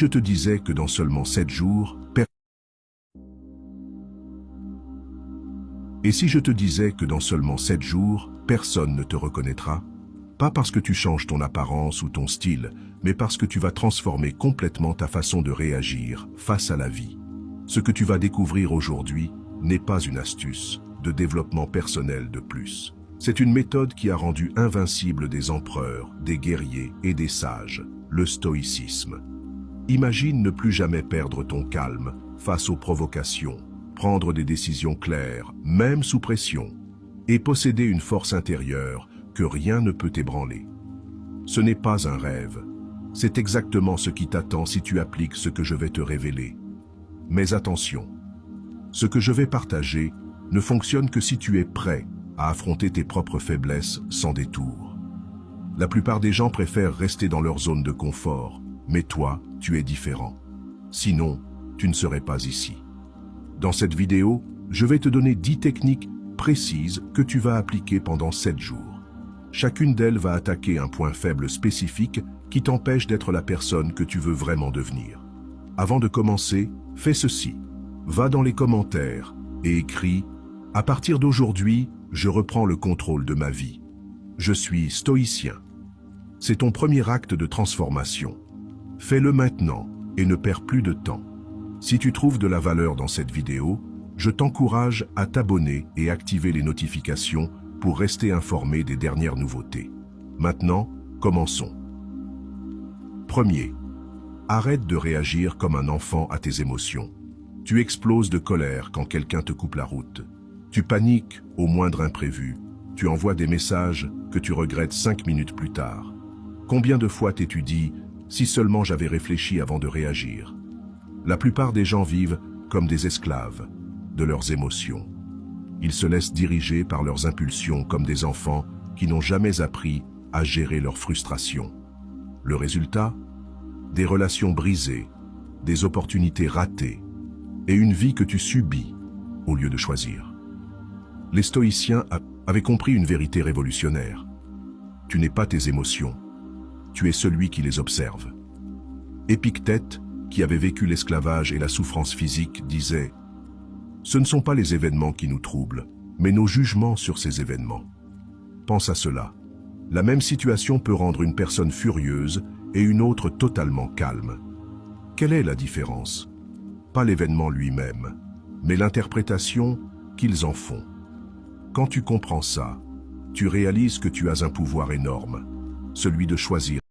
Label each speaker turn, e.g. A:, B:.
A: je te disais que dans seulement 7 jours, Et si je te disais que dans seulement 7 jours, personne ne te reconnaîtra? Pas parce que tu changes ton apparence ou ton style, mais parce que tu vas transformer complètement ta façon de réagir face à la vie. Ce que tu vas découvrir aujourd'hui n'est pas une astuce de développement personnel de plus. C'est une méthode qui a rendu invincibles des empereurs, des guerriers et des sages, le stoïcisme. Imagine ne plus jamais perdre ton calme face aux provocations, prendre des décisions claires, même sous pression, et posséder une force intérieure que rien ne peut ébranler. Ce n'est pas un rêve, c'est exactement ce qui t'attend si tu appliques ce que je vais te révéler. Mais attention, ce que je vais partager ne fonctionne que si tu es prêt à affronter tes propres faiblesses sans détour. La plupart des gens préfèrent rester dans leur zone de confort, mais toi, tu es différent. Sinon, tu ne serais pas ici. Dans cette vidéo, je vais te donner 10 techniques précises que tu vas appliquer pendant 7 jours. Chacune d'elles va attaquer un point faible spécifique qui t'empêche d'être la personne que tu veux vraiment devenir. Avant de commencer, fais ceci. Va dans les commentaires et écris « À partir d'aujourd'hui, je reprends le contrôle de ma vie. Je suis stoïcien ». C'est ton premier acte de transformation. Fais-le maintenant et ne perds plus de temps. Si tu trouves de la valeur dans cette vidéo, je t'encourage à t'abonner et activer les notifications pour rester informé des dernières nouveautés. Maintenant, commençons. Premier, arrête de réagir comme un enfant à tes émotions. Tu exploses de colère quand quelqu'un te coupe la route. Tu paniques au moindre imprévu. Tu envoies des messages que tu regrettes 5 minutes plus tard. Combien de fois t'es-tu dit « si seulement j'avais réfléchi avant de réagir ». La plupart des gens vivent comme des esclaves de leurs émotions. Ils se laissent diriger par leurs impulsions comme des enfants qui n'ont jamais appris à gérer leurs frustrations. Le résultat? Des relations brisées, des opportunités ratées et une vie que tu subis au lieu de choisir. Les stoïciens avaient compris une vérité révolutionnaire. Tu n'es pas tes émotions, tu es celui qui les observe. Épictète, qui avait vécu l'esclavage et la souffrance physique, disait « Ce ne sont pas les événements qui nous troublent, mais nos jugements sur ces événements. » Pense à cela. La même situation peut rendre une personne furieuse et une autre totalement calme. Quelle est la différence? Pas l'événement lui-même, mais l'interprétation qu'ils en font. Quand tu comprends ça, tu réalises que tu as un pouvoir énorme, celui de choisir